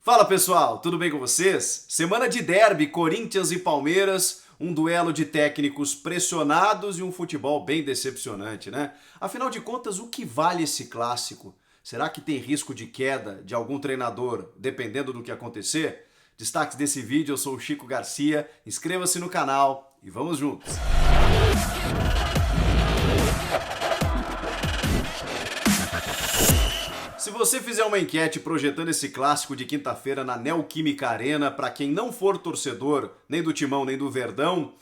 Fala pessoal, tudo bem com vocês? Semana de derby, Corinthians e Palmeiras, um duelo de técnicos pressionados e um futebol bem decepcionante, né? Afinal de contas, o que vale esse clássico? Será que tem risco de queda de algum treinador, dependendo do que acontecer? Destaques desse vídeo, eu sou o Chico Garcia, inscreva-se no canal e vamos juntos! Se você fizer uma enquete projetando esse clássico de quinta-feira na Neoquímica Arena, para quem não for torcedor nem do Timão nem do Verdão,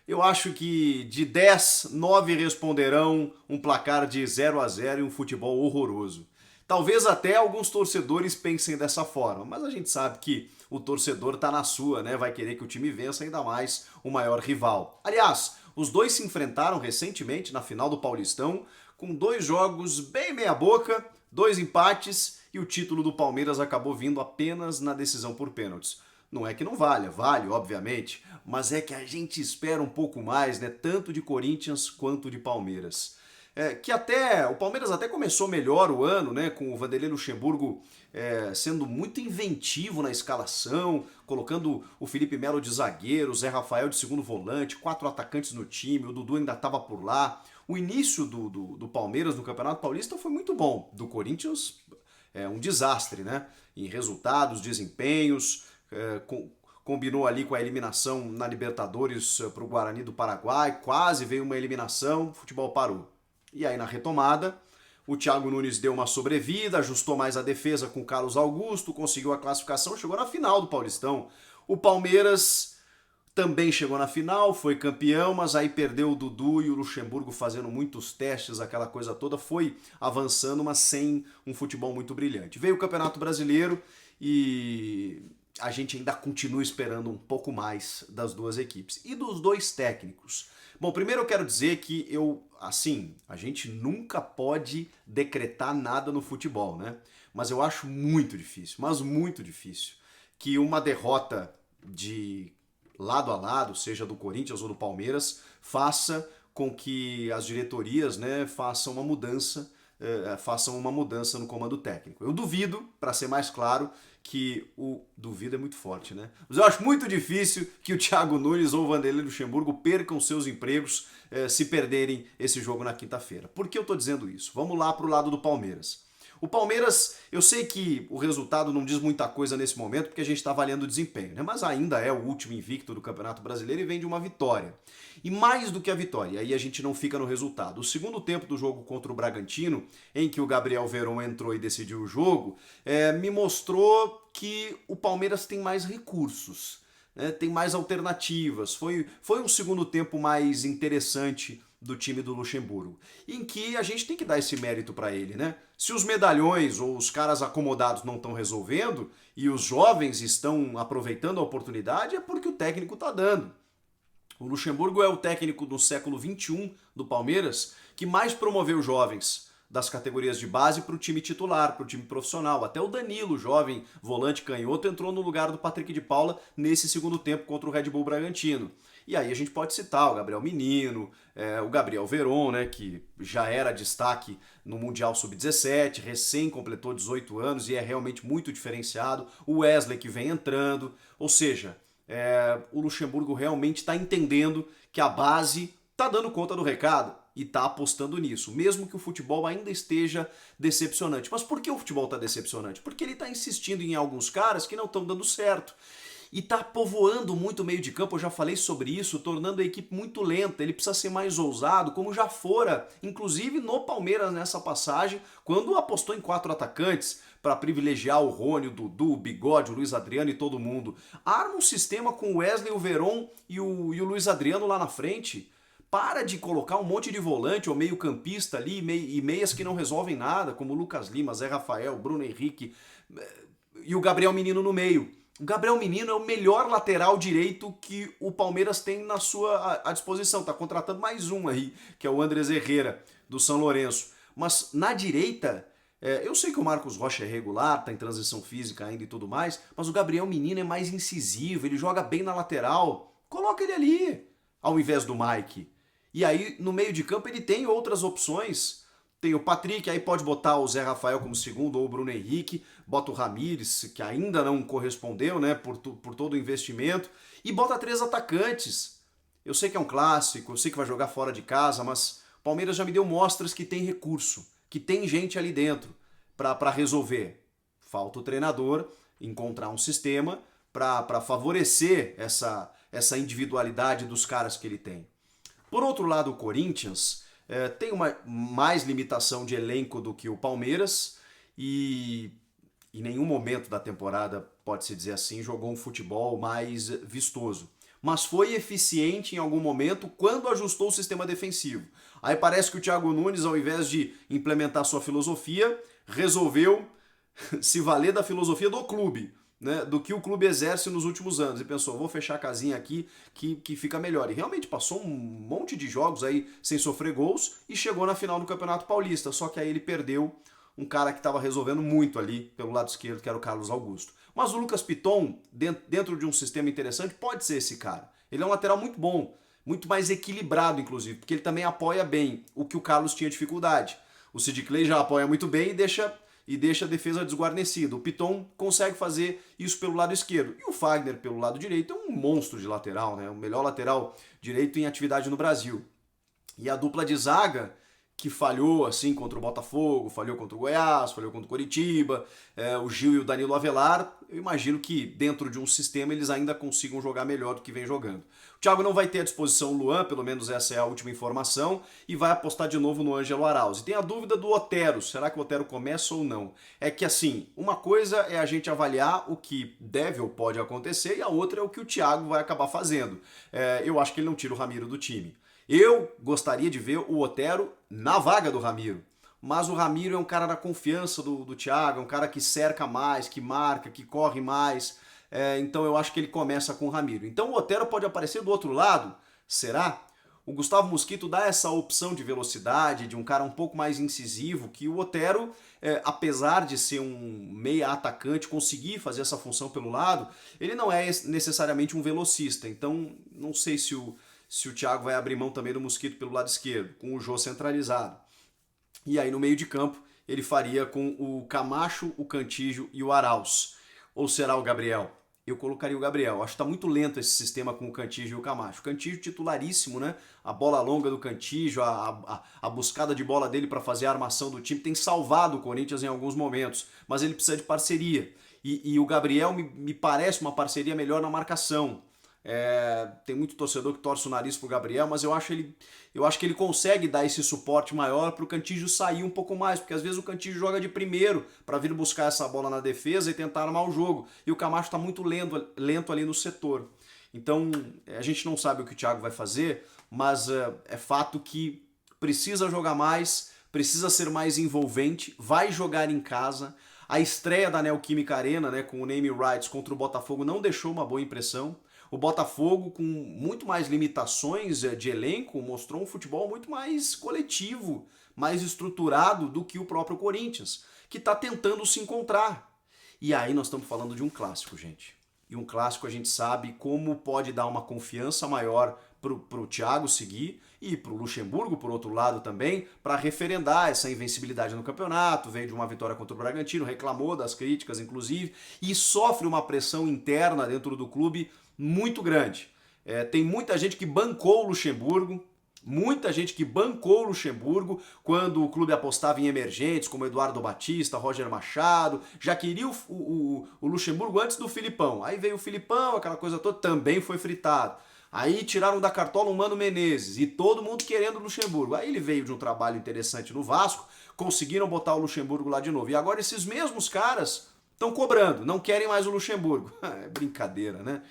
eu acho que de 10, 9 responderão um placar de 0-0 e um futebol horroroso. Talvez até alguns torcedores pensem dessa forma, mas a gente sabe que o torcedor tá na sua, né? Vai querer que o time vença, ainda mais o maior rival. Aliás, os dois se enfrentaram recentemente na final do Paulistão, com 2 jogos bem meia-boca, 2 empates e o título do Palmeiras acabou vindo apenas na decisão por pênaltis. Não é que não valha, vale, obviamente, mas é que a gente espera um pouco mais, né? Tanto de Corinthians quanto de Palmeiras. O Palmeiras até começou melhor o ano, né? Com o Vanderlei Luxemburgo sendo muito inventivo na escalação, colocando o Felipe Melo de zagueiro, o Zé Rafael de segundo volante, 4 atacantes no time, o Dudu ainda estava por lá. O início do Palmeiras no Campeonato Paulista foi muito bom. Do Corinthians, um desastre, né? Em resultados, desempenhos, combinou ali com a eliminação na Libertadores para o Guarani do Paraguai, quase veio uma eliminação, o futebol parou. E aí na retomada, o Thiago Nunes deu uma sobrevida, ajustou mais a defesa com o Carlos Augusto, conseguiu a classificação, chegou na final do Paulistão. O Palmeiras também chegou na final, foi campeão, mas aí perdeu o Dudu e o Luxemburgo fazendo muitos testes, aquela coisa toda, foi avançando, mas sem um futebol muito brilhante. Veio o Campeonato Brasileiro e a gente ainda continua esperando um pouco mais das duas equipes. E dos dois técnicos? Bom, primeiro eu quero dizer que a gente nunca pode decretar nada no futebol, né? Mas eu acho muito difícil, mas muito difícil, que uma derrota de lado a lado, seja do Corinthians ou do Palmeiras, faça com que as diretorias, né, façam uma mudança no comando técnico. Eu duvido, para ser mais claro, que o duvido é muito forte, né? Mas eu acho muito difícil que o Thiago Nunes ou o Vanderlei Luxemburgo percam seus empregos se perderem esse jogo na quinta-feira. Por que eu tô dizendo isso? Vamos lá pro lado do Palmeiras. O Palmeiras, eu sei que o resultado não diz muita coisa nesse momento, porque a gente está avaliando o desempenho, né? Mas ainda é o último invicto do Campeonato Brasileiro e vem de uma vitória. E mais do que a vitória, aí a gente não fica no resultado. O segundo tempo do jogo contra o Bragantino, em que o Gabriel Veron entrou e decidiu o jogo, me mostrou que o Palmeiras tem mais recursos, né? Tem mais alternativas. Foi um segundo tempo mais interessante do time do Luxemburgo, em que a gente tem que dar esse mérito para ele, né? Se os medalhões ou os caras acomodados não estão resolvendo e os jovens estão aproveitando a oportunidade, é porque o técnico está dando. O Luxemburgo é o técnico do século XXI do Palmeiras que mais promoveu jovens das categorias de base para o time titular, para o time profissional. Até o Danilo, jovem volante canhoto, entrou no lugar do Patrick de Paula nesse segundo tempo contra o Red Bull Bragantino. E aí a gente pode citar o Gabriel Menino, o Gabriel Veron, né, que já era destaque no Mundial Sub-17, recém completou 18 anos e é realmente muito diferenciado. O Wesley que vem entrando, ou seja, o Luxemburgo realmente está entendendo que a base está dando conta do recado e está apostando nisso, mesmo que o futebol ainda esteja decepcionante. Mas por que o futebol está decepcionante? Porque ele está insistindo em alguns caras que não estão dando certo. E tá povoando muito o meio de campo, eu já falei sobre isso, tornando a equipe muito lenta. Ele precisa ser mais ousado, como já fora, inclusive no Palmeiras nessa passagem, quando apostou em 4 atacantes para privilegiar o Rony, o Dudu, o Bigode, o Luiz Adriano e todo mundo. Arma um sistema com o Wesley, o Veron e o Luiz Adriano lá na frente. Para de colocar um monte de volante ou meio campista ali e meias que não resolvem nada, como o Lucas Lima, Zé Rafael, Bruno Henrique e o Gabriel Menino no meio. O Gabriel Menino é o melhor lateral direito que o Palmeiras tem na sua à disposição. Tá contratando mais um aí, que é o Andrés Herrera, do São Lourenço. Mas na direita, eu sei que o Marcos Rocha é regular, tá em transição física ainda e tudo mais, mas o Gabriel Menino é mais incisivo, ele joga bem na lateral. Coloca ele ali, ao invés do Mike. E aí, no meio de campo, ele tem outras opções. tem o Patrick, aí pode botar o Zé Rafael como segundo ou o Bruno Henrique, bota o Ramires, que ainda não correspondeu, né, por todo o investimento, e bota 3 atacantes. Eu sei que é um clássico, eu sei que vai jogar fora de casa, mas o Palmeiras já me deu mostras que tem recurso, que tem gente ali dentro para resolver. Falta o treinador encontrar um sistema para favorecer essa individualidade dos caras que ele tem. Por outro lado, o Corinthians tem uma mais limitação de elenco do que o Palmeiras e em nenhum momento da temporada, pode-se dizer assim, jogou um futebol mais vistoso. Mas foi eficiente em algum momento quando ajustou o sistema defensivo. Aí parece que o Thiago Nunes, ao invés de implementar sua filosofia, resolveu se valer da filosofia do clube, né, do que o clube exerce nos últimos anos, e pensou, vou fechar a casinha aqui que fica melhor. E realmente passou um monte de jogos aí sem sofrer gols e chegou na final do Campeonato Paulista, só que aí ele perdeu um cara que estava resolvendo muito ali pelo lado esquerdo, que era o Carlos Augusto. Mas o Lucas Piton, dentro de um sistema interessante, pode ser esse cara. Ele é um lateral muito bom, muito mais equilibrado, inclusive, porque ele também apoia bem o que o Carlos tinha dificuldade. O Sid Clay já apoia muito bem e deixa a defesa desguarnecida. O Piton consegue fazer isso pelo lado esquerdo. E o Fagner, pelo lado direito, é um monstro de lateral, né? O melhor lateral direito em atividade no Brasil. E a dupla de zaga, que falhou assim contra o Botafogo, falhou contra o Goiás, falhou contra o Coritiba, o Gil e o Danilo Avelar, eu imagino que dentro de um sistema eles ainda consigam jogar melhor do que vem jogando. O Thiago não vai ter à disposição o Luan, pelo menos essa é a última informação, e vai apostar de novo no Ângelo Arauz. E tem a dúvida do Otero, será que o Otero começa ou não? É que assim, uma coisa é a gente avaliar o que deve ou pode acontecer, e a outra é o que o Thiago vai acabar fazendo. Eu acho que ele não tira o Ramiro do time. Eu gostaria de ver o Otero na vaga do Ramiro, mas o Ramiro é um cara da confiança do Thiago, é um cara que cerca mais, que marca, que corre mais, então eu acho que ele começa com o Ramiro. Então o Otero pode aparecer do outro lado, será? O Gustavo Mosquito dá essa opção de velocidade, de um cara um pouco mais incisivo, que o Otero, apesar de ser um meia atacante, conseguir fazer essa função pelo lado, ele não é necessariamente um velocista, então não sei se o Thiago vai abrir mão também do Mosquito pelo lado esquerdo, com o Jô centralizado. E aí no meio de campo ele faria com o Camacho, o Cantígio e o Arauz. Ou será o Gabriel? Eu colocaria o Gabriel. Acho que está muito lento esse sistema com o Cantígio e o Camacho. O Cantígio titularíssimo, né? A bola longa do Cantígio, a buscada de bola dele para fazer a armação do time tem salvado o Corinthians em alguns momentos, mas ele precisa de parceria. E o Gabriel me parece uma parceria melhor na marcação. Tem muito torcedor que torce o nariz pro Gabriel, mas eu acho que ele consegue dar esse suporte maior pro Cantígio sair um pouco mais, porque às vezes o Cantígio joga de primeiro para vir buscar essa bola na defesa e tentar armar o jogo, e o Camacho está muito lento ali no setor. Então a gente não sabe o que o Thiago vai fazer, mas é fato que precisa jogar mais, precisa ser mais envolvente, vai jogar em casa. A estreia da Neoquímica Arena, né, com o name rights contra o Botafogo não deixou uma boa impressão. O Botafogo, com muito mais limitações de elenco, mostrou um futebol muito mais coletivo, mais estruturado do que o próprio Corinthians, que está tentando se encontrar. E aí nós estamos falando de um clássico, gente. E um clássico a gente sabe como pode dar uma confiança maior para o Thiago seguir e para o Luxemburgo, por outro lado, também, para referendar essa invencibilidade no campeonato. Veio de uma vitória contra o Bragantino, reclamou das críticas, inclusive, e sofre uma pressão interna dentro do clube muito grande. Tem muita gente que bancou o Luxemburgo, quando o clube apostava em emergentes, como Eduardo Batista, Roger Machado, já queria o Luxemburgo antes do Filipão. Aí veio o Filipão, aquela coisa toda, também foi fritado. Aí tiraram da cartola o Mano Menezes e todo mundo querendo o Luxemburgo. Aí ele veio de um trabalho interessante no Vasco, conseguiram botar o Luxemburgo lá de novo. E agora esses mesmos caras estão cobrando, não querem mais o Luxemburgo. É brincadeira, né?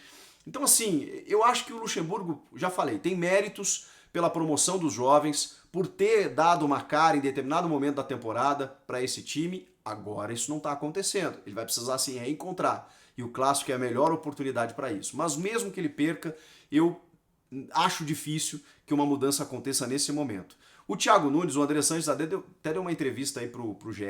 Então, assim, eu acho que o Luxemburgo, já falei, tem méritos pela promoção dos jovens, por ter dado uma cara em determinado momento da temporada para esse time. Agora isso não está acontecendo. Ele vai precisar se reencontrar. E o Clássico é a melhor oportunidade para isso. Mas mesmo que ele perca, eu acho difícil que uma mudança aconteça nesse momento. O Thiago Nunes, o André Sanches até deu uma entrevista aí pro GE,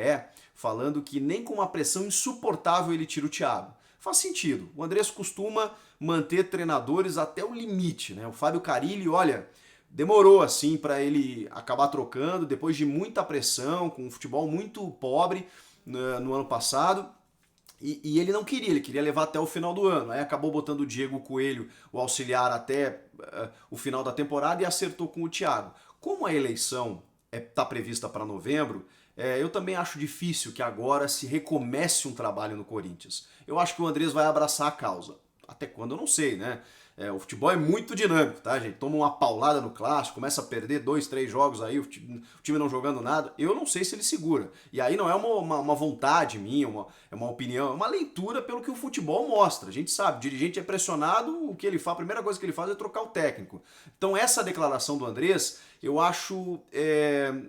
falando que nem com uma pressão insuportável ele tira o Thiago. Faz sentido. O Andrés costuma manter treinadores até o limite, né? O Fábio Carille, olha, demorou assim para ele acabar trocando, depois de muita pressão, com um futebol muito pobre no ano passado. E ele não queria, ele queria levar até o final do ano. Aí acabou botando o Diego Coelho, o auxiliar, até o final da temporada e acertou com o Thiago. Como a eleição está prevista para novembro, eu também acho difícil que agora se recomece um trabalho no Corinthians. Eu acho que o Andrés vai abraçar a causa. Até quando eu não sei, né? O futebol é muito dinâmico, tá, gente? Toma uma paulada no clássico, começa a perder 2, 3 jogos aí, o time não jogando nada. Eu não sei se ele segura. E aí não é uma vontade minha, é uma opinião, é uma leitura pelo que o futebol mostra. A gente sabe, o dirigente é pressionado, o que ele faz, a primeira coisa que ele faz é trocar o técnico. Então essa declaração do Andrés, eu acho,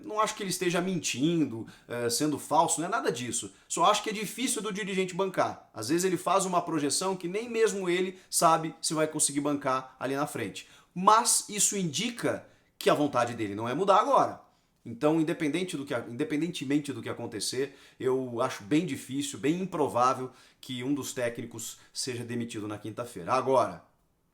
não acho que ele esteja mentindo, sendo falso, não é nada disso. Só acho que é difícil do dirigente bancar. Às vezes ele faz uma projeção que nem mesmo ele sabe se vai conseguir bancar ali na frente. Mas isso indica que a vontade dele não é mudar agora. Então, independentemente do que acontecer, eu acho bem difícil, bem improvável que um dos técnicos seja demitido na quinta-feira. Agora,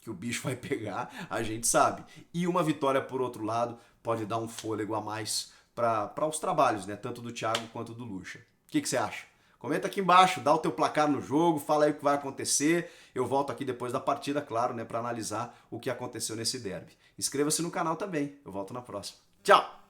que o bicho vai pegar, a gente sabe. E uma vitória, por outro lado, pode dar um fôlego a mais para os trabalhos, né? Tanto do Thiago quanto do Lucha. O que você acha? Comenta aqui embaixo, dá o teu placar no jogo, fala aí o que vai acontecer. Eu volto aqui depois da partida, claro, né, para analisar o que aconteceu nesse derby. Inscreva-se no canal também. Eu volto na próxima. Tchau!